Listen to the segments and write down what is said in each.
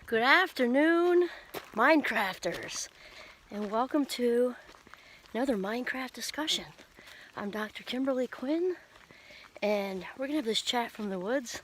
Good afternoon, Mindcrafters, and welcome to another Mindcraft discussion. I'm Dr. Kimberly Quinn, and we're gonna have this chat from the woods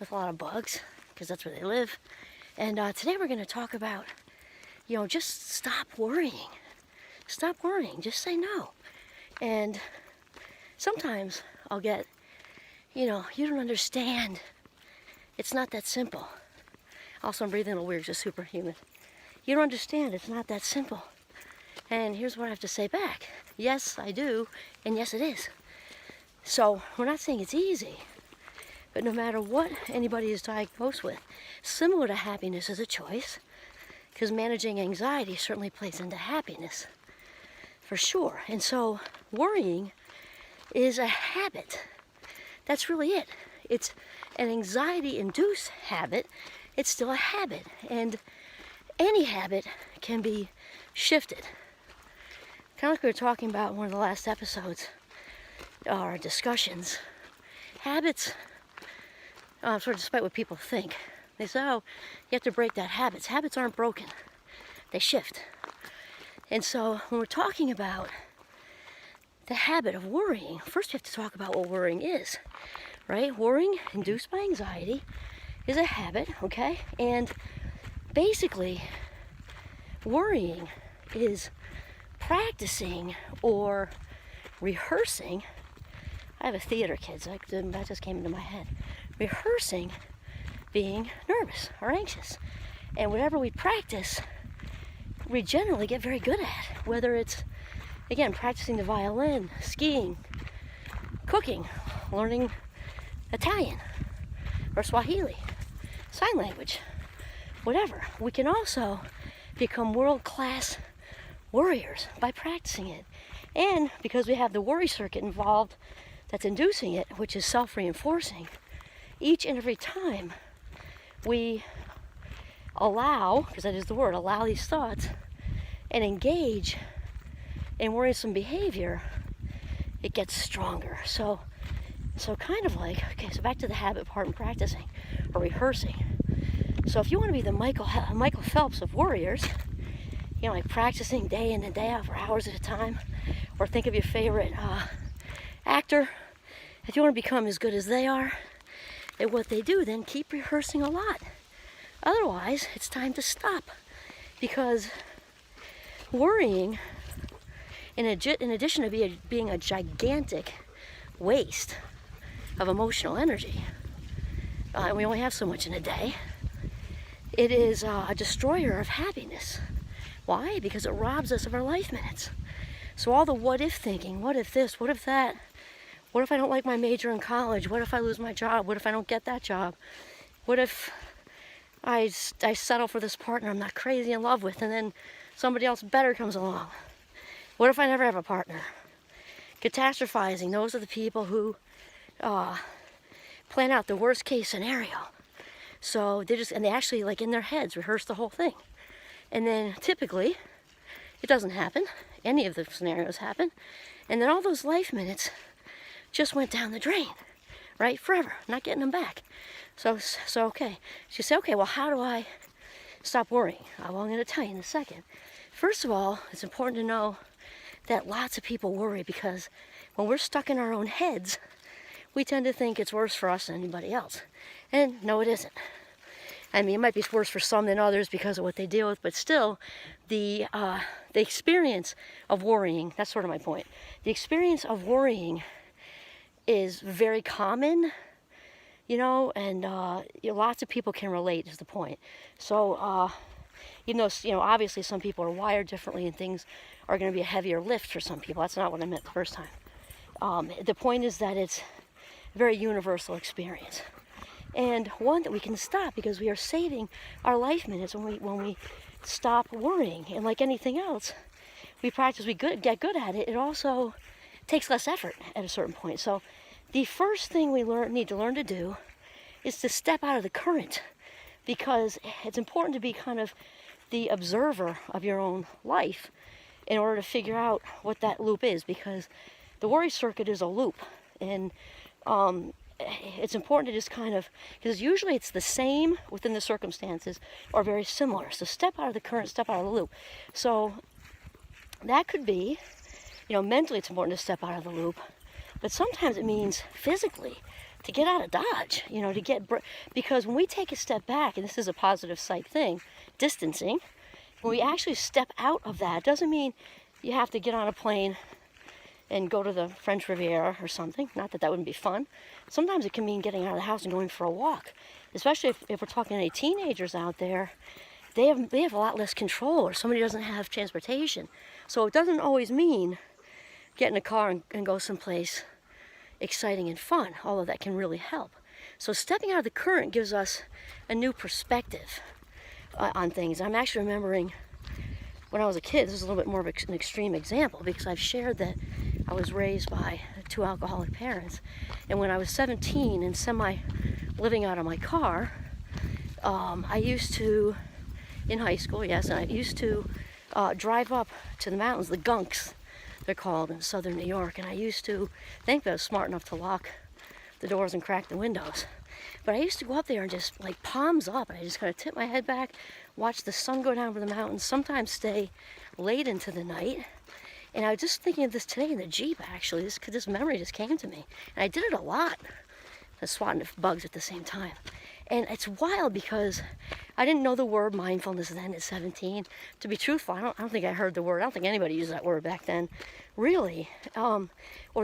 with a lot of bugs, because that's where they live. And today we're gonna talk about, just stop worrying. Stop worrying, just say no. And sometimes I'll get, you don't understand. It's not that simple. Also, I'm breathing a little weird, just superhuman. You don't understand, it's not that simple. And here's what I have to say back. Yes, I do, and yes, it is. So, we're not saying it's easy, but no matter what anybody is diagnosed with, similar to happiness is a choice, because managing anxiety certainly plays into happiness, for sure. And so, worrying is a habit. That's really it. It's an anxiety-induced habit. It's still a habit, and any habit can be shifted. Kind of like we were talking about in one of the last episodes, our discussions. Habits, sort of despite what people think, they say, oh, you have to break that habits. Habits aren't broken, they shift. And so when we're talking about the habit of worrying, first we have to talk about what worrying is, right? Worrying induced by anxiety is a habit, okay? And basically, worrying is practicing or rehearsing. I have a theater kid, so that just came into my head. Rehearsing being nervous or anxious. And whatever we practice, we generally get very good at. Whether it's, again, practicing the violin, skiing, cooking, learning Italian or Swahili, sign language, whatever. We can also become world-class worriers by practicing it. And because we have the worry circuit involved that's inducing it, which is self-reinforcing, each and every time we allow, because that is the word, allow these thoughts and engage in worrisome behavior, it gets stronger. So kind of like, okay, so back to the habit part and practicing or rehearsing. So if you want to be the Michael Phelps of worriers, like practicing day in and day out for hours at a time, or think of your favorite actor, if you want to become as good as they are at what they do, then keep rehearsing a lot. Otherwise, it's time to stop, because worrying, in addition to being a gigantic waste of emotional energy, and we only have so much in a day, it is a destroyer of happiness. Why? Because it robs us of our life minutes. So all the what if thinking, what if this, what if that, what if I don't like my major in college, what if I lose my job, what if I don't get that job, what if I settle for this partner I'm not crazy in love with, and then somebody else better comes along, what if I never have a partner? Catastrophizing, those are the people who plan out the worst case scenario. So they actually, like in their heads, rehearse the whole thing. And then typically, it doesn't happen. Any of the scenarios happen. And then all those life minutes just went down the drain, right? Forever, not getting them back. So okay. So you say, okay, well, how do I stop worrying? Well, I'm going to tell you in a second. First of all, it's important to know that lots of people worry because when we're stuck in our own heads, we tend to think it's worse for us than anybody else. And no, it isn't. I mean, it might be worse for some than others because of what they deal with, but still, the experience of worrying, that's sort of my point. The experience of worrying is very common, and lots of people can relate, is the point. So, even though, obviously some people are wired differently and things are going to be a heavier lift for some people. That's not what I meant the first time. The point is that it's a very universal experience. And one that we can stop because we are saving our life minutes when we stop worrying. And like anything else, we practice, get good at it. It also takes less effort at a certain point. So the first thing we need to learn to do is to step out of the current, because it's important to be kind of the observer of your own life in order to figure out what that loop is, because the worry circuit is a loop. And it's important to just kind of, because usually it's the same within the circumstances or very similar. So step out of the current, step out of the loop. So that could be, mentally it's important to step out of the loop, but sometimes it means physically to get out of Dodge, because when we take a step back, and this is a positive psych thing, distancing, when we actually step out of that, it doesn't mean you have to get on a plane and go to the French Riviera or something. Not that that wouldn't be fun. Sometimes it can mean getting out of the house and going for a walk, especially if we're talking to any teenagers out there. They have a lot less control, or somebody doesn't have transportation. So it doesn't always mean get in a car and go someplace exciting and fun, although that can really help. So stepping out of the current gives us a new perspective on things. I'm actually remembering when I was a kid, this is a little bit more of an extreme example, because I've shared that I was raised by 2 alcoholic parents. And when I was 17 and living out of my car, I used to, in high school, yes, and I used to drive up to the mountains, the gunks, they're called, in southern New York. And I used to think that I was smart enough to lock the doors and crack the windows. But I used to go up there and just like palms up, and I just kind of tip my head back, watch the sun go down over the mountains, sometimes stay late into the night. And I was just thinking of this today in the Jeep, actually. This memory just came to me. And I did it a lot. I was swatting bugs at the same time. And it's wild because I didn't know the word mindfulness then at 17. To be truthful, I don't think I heard the word. I don't think anybody used that word back then, really. Or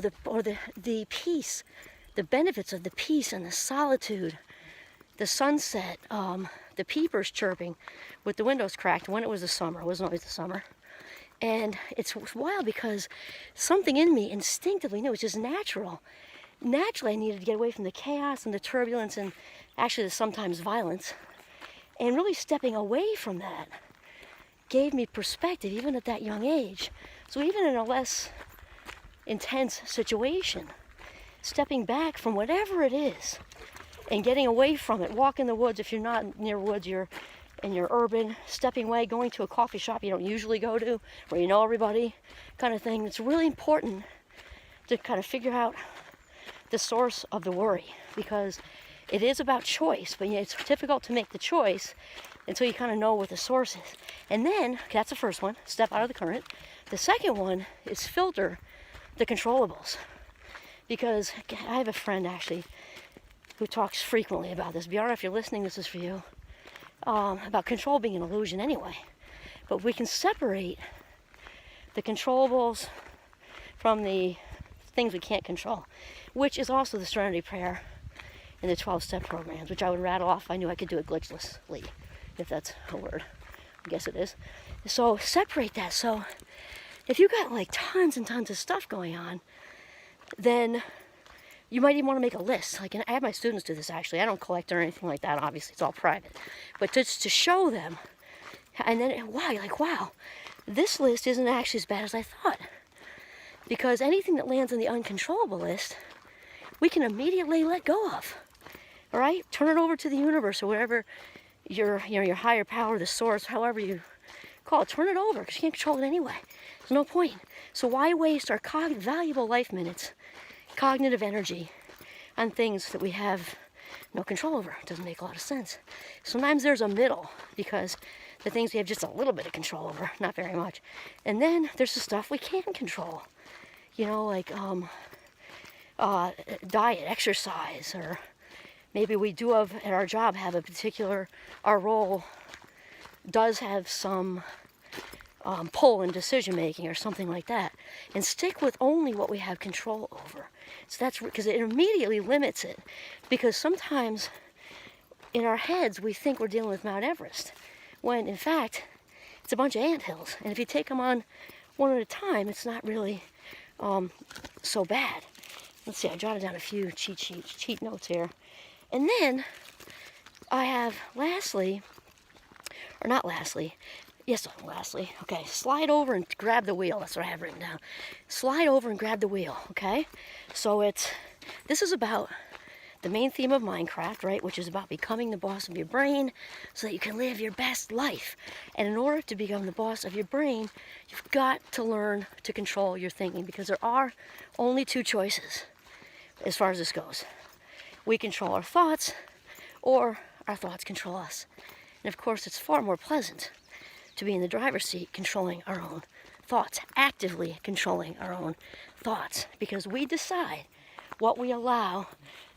the peace, the benefits of the peace and the solitude, the sunset, the peepers chirping with the windows cracked when it was the summer. It wasn't always the summer. And it's wild because something in me instinctively knew, it's just natural. Naturally, I needed to get away from the chaos and the turbulence and actually the sometimes violence. And really stepping away from that gave me perspective, even at that young age. So even in a less intense situation, stepping back from whatever it is and getting away from it, walk in the woods. If you're not near woods, you're urban, stepping away, going to a coffee shop you don't usually go to, where you know everybody, kind of thing. It's really important to kind of figure out the source of the worry, because it is about choice, but it's difficult to make the choice until you kind of know what the source is. And then, that's the first one, step out of the current. The second one is filter the controllables, because I have a friend actually who talks frequently about this. Bjorn, if you're listening, this is for you. About control being an illusion anyway. But we can separate the controllables from the things we can't control, which is also the Serenity Prayer and the 12-step programs, which I would rattle off. I knew I could do it glitchlessly, if that's a word. I guess it is. So separate that. So if you've got like tons and tons of stuff going on, then you might even want to make a list. Like, and I have my students do this actually. I don't collect or anything like that, obviously. It's all private. But just to show them, and then, wow, this list isn't actually as bad as I thought. Because anything that lands on the uncontrollable list, we can immediately let go of. All right? Turn it over to the universe or whatever your higher power, the source, however you call it. Turn it over, because you can't control it anyway. There's no point. So why waste our valuable life minutes, cognitive energy, on things that we have no control over? It doesn't make a lot of sense. Sometimes there's a middle, because the things we have just a little bit of control over, not very much. And then there's the stuff we can't control. Like diet, exercise, or maybe we do have at our job have a particular, our role does have some pull in decision making or something like that, and stick with only what we have control over. So that's because it immediately limits it, because sometimes in our heads we think we're dealing with Mount Everest, when in fact it's a bunch of anthills, and if you take them on one at a time, it's not really so bad. Let's see, I jotted down a few cheat notes here. And then I have lastly, okay, slide over and grab the wheel. That's what I have written down. Slide over and grab the wheel, okay? So this is about the main theme of Mindcraft, right? Which is about becoming the boss of your brain so that you can live your best life. And in order to become the boss of your brain, you've got to learn to control your thinking, because there are only two choices as far as this goes. we control our thoughts, or our thoughts control us. And of course, it's far more pleasant to be in the driver's seat controlling our own thoughts, actively controlling our own thoughts, because we decide what we allow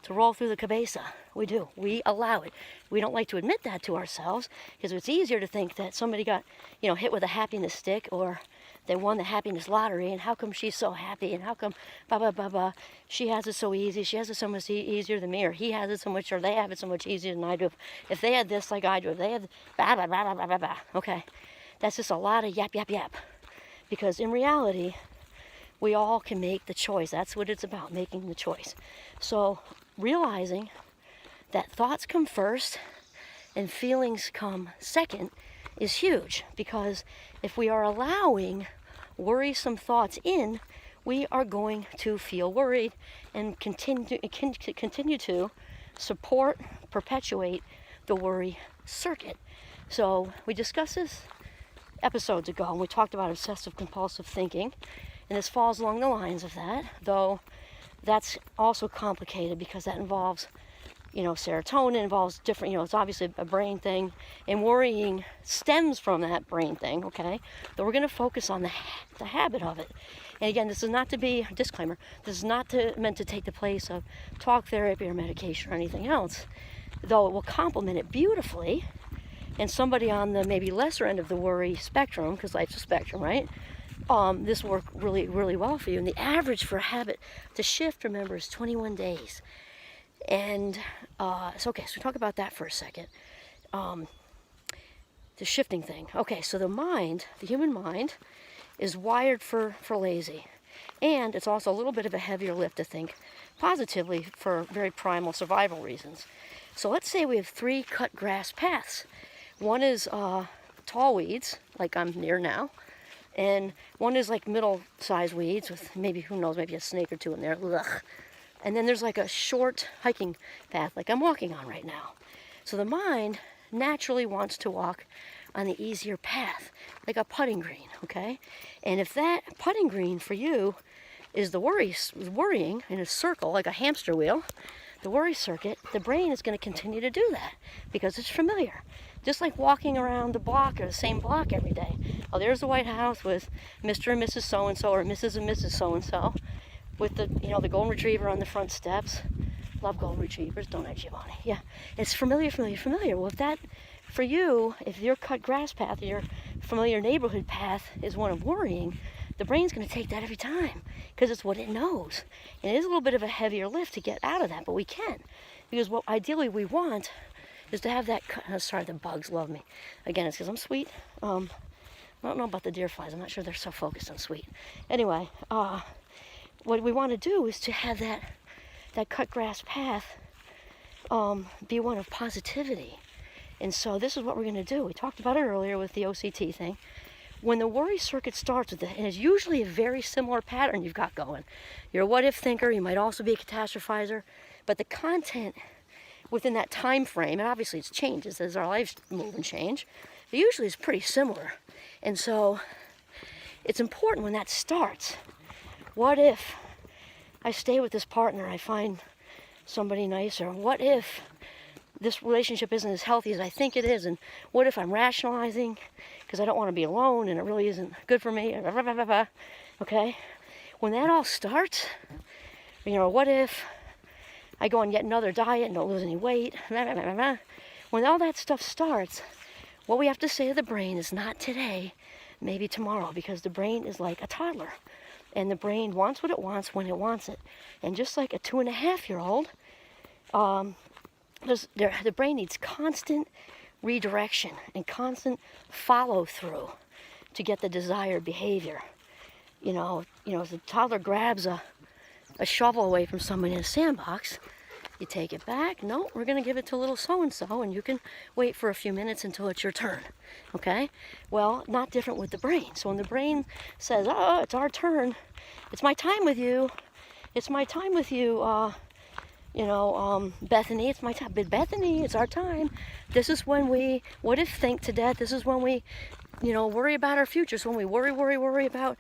to roll through the cabeza. We do. We allow it. We don't like to admit that to ourselves, because it's easier to think that somebody got, hit with a happiness stick, or they won the happiness lottery, and how come she's so happy, and how come she has it so easy, she has it so much easier than me, or he has it so much, or they have it so much easier than I do. If they had this like I do, if they had okay, that's just a lot of yap, because in reality, we all can make the choice. That's what it's about, making the choice. So realizing that thoughts come first and feelings come second is huge, because if we are allowing worrisome thoughts in, we are going to feel worried and continue to support, perpetuate the worry circuit. So we discussed this episodes ago, and we talked about obsessive compulsive thinking, and this falls along the lines of that, though that's also complicated because that involves serotonin, involves different, it's obviously a brain thing, and worrying stems from that brain thing, okay? Though we're going to focus on the habit of it. And again, this is not to be, disclaimer, this is not meant to take the place of talk therapy or medication or anything else, though it will complement it beautifully. And somebody on the maybe lesser end of the worry spectrum, because life's a spectrum, right? This will work really, really well for you. And the average for a habit to shift, remember, is 21 days. And so we talk about that for a second. The shifting thing. Okay, so the human mind, is wired for lazy. And it's also a little bit of a heavier lift to think positively for very primal survival reasons. So let's say we have 3 cut grass paths. One is tall weeds, like I'm near now. And one is like middle-sized weeds with maybe, who knows, maybe a snake or two in there. Ugh. And then there's like a short hiking path like I'm walking on right now. So the mind naturally wants to walk on the easier path, like a putting green, okay? And if that putting green for you is the worrying in a circle, like a hamster wheel, the worry circuit, the brain is going to continue to do that because it's familiar. Just like walking around the block or the same block every day. Oh, there's the White House with Mr. and Mrs. So-and-so, or Mrs. and Mrs. So-and-so, with the golden retriever on the front steps. Love golden retrievers, don't I, Giovanni? Yeah, it's familiar. Well, if that, for you, if your cut grass path, your familiar neighborhood path is one of worrying, the brain's going to take that every time because it's what it knows. And it is a little bit of a heavier lift to get out of that, but we can. Because what ideally we want is to have that, sorry, the bugs love me. Again, it's because I'm sweet. I don't know about the deer flies. I'm not sure they're so focused on sweet. Anyway, what we want to do is to have that cut grass path be one of positivity. And so this is what we're going to do. We talked about it earlier with the OCT thing. When the worry circuit starts with it, and it's usually a very similar pattern you've got going. You're a what-if thinker. You might also be a catastrophizer. But the content within that time frame, and obviously it changes as our lives move and change, but usually it's pretty similar. And so it's important when that starts. What if I stay with this partner, I find somebody nicer? What if this relationship isn't as healthy as I think it is? And what if I'm rationalizing because I don't want to be alone and it really isn't good for me? Okay? When that all starts, what if I go on yet another diet and don't lose any weight? When all that stuff starts, what we have to say to the brain is not today, maybe tomorrow, because the brain is like a toddler. And the brain wants what it wants when it wants it. And just like a 2.5-year-old, the brain needs constant redirection and constant follow-through to get the desired behavior. If the toddler grabs a shovel away from someone in a sandbox, you take it back. No, we're going to give it to little so-and-so, and you can wait for a few minutes until it's your turn. Okay? Well, not different with the brain. So when the brain says, oh, it's our turn, it's my time with you, Bethany, it's my time. But Bethany, it's our time. This is when we, what if think to death, this is when we, worry about our future. So when we worry about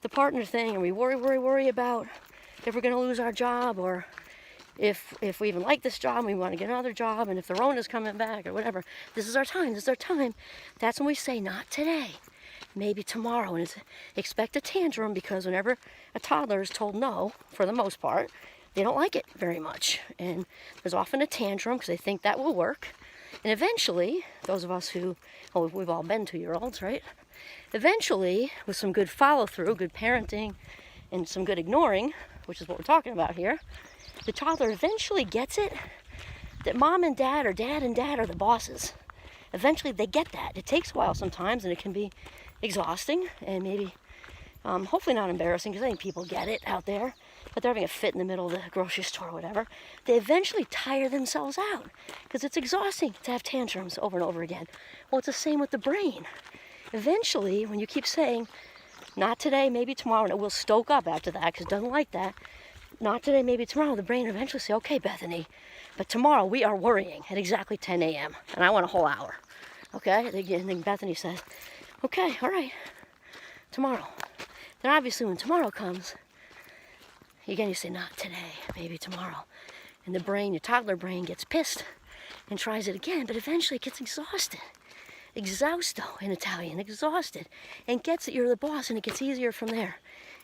the partner thing, and we worry about if we're going to lose our job, or if we even like this job and we want to get another job, and if the Rona's coming back or whatever, this is our time, this is our time. That's when we say, not today, maybe tomorrow. And expect a tantrum, because whenever a toddler is told no, for the most part, they don't like it very much. And there's often a tantrum because they think that will work. And eventually, those of us who, well, we've all been 2-year-olds, right? Eventually, with some good follow-through, good parenting, and some good ignoring, which is what we're talking about here, the toddler eventually gets it that mom and dad, or dad and dad, are the bosses. Eventually they get that. It takes a while sometimes, and it can be exhausting, and maybe hopefully not embarrassing, because I think people get it out there, but they're having a fit in the middle of the grocery store or whatever. They eventually tire themselves out, because it's exhausting to have tantrums over and over again. Well, it's the same with the brain. Eventually, when you keep saying, not today, maybe tomorrow, and it will stoke up after that, because it doesn't like that, not today, maybe tomorrow, the brain eventually say, okay, Bethany, but tomorrow we are worrying at exactly 10 a.m., and I want a whole hour. Okay? And then Bethany says, okay, all right, tomorrow. Then obviously when tomorrow comes, again you say, not today, maybe tomorrow. And the brain, your toddler brain, gets pissed and tries it again, but eventually it gets exhausted. Exhausto in Italian, exhausted, and gets that you're the boss, and it gets easier from there.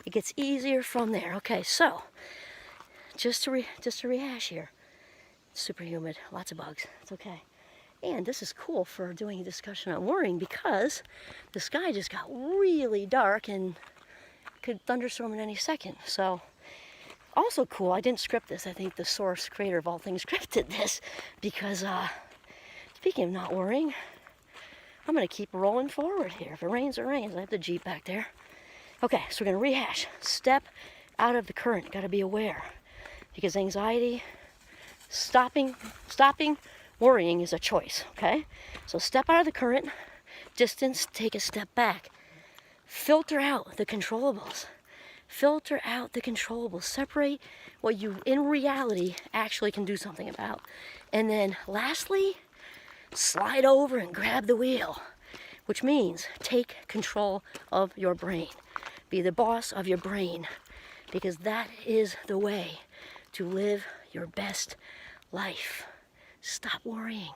It gets easier from there. Okay, so just to rehash here, it's super humid, lots of bugs. It's okay. And this is cool for doing a discussion on worrying, because the sky just got really dark and could thunderstorm in any second. So also cool, I didn't script this. I think the source creator of all things scripted this, because speaking of not worrying, I'm going to keep rolling forward here. If it rains, it rains. I have the Jeep back there. Okay, so we're going to rehash. Step out of the current. Got to be aware. Because anxiety, stopping worrying is a choice, okay? So step out of the current, distance, take a step back. Filter out the controllables. Filter out the controllables. Separate what you, in reality, actually can do something about. And then lastly, slide over and grab the wheel, which means take control of your brain. Be the boss of your brain, because that is the way to live your best life. Stop worrying.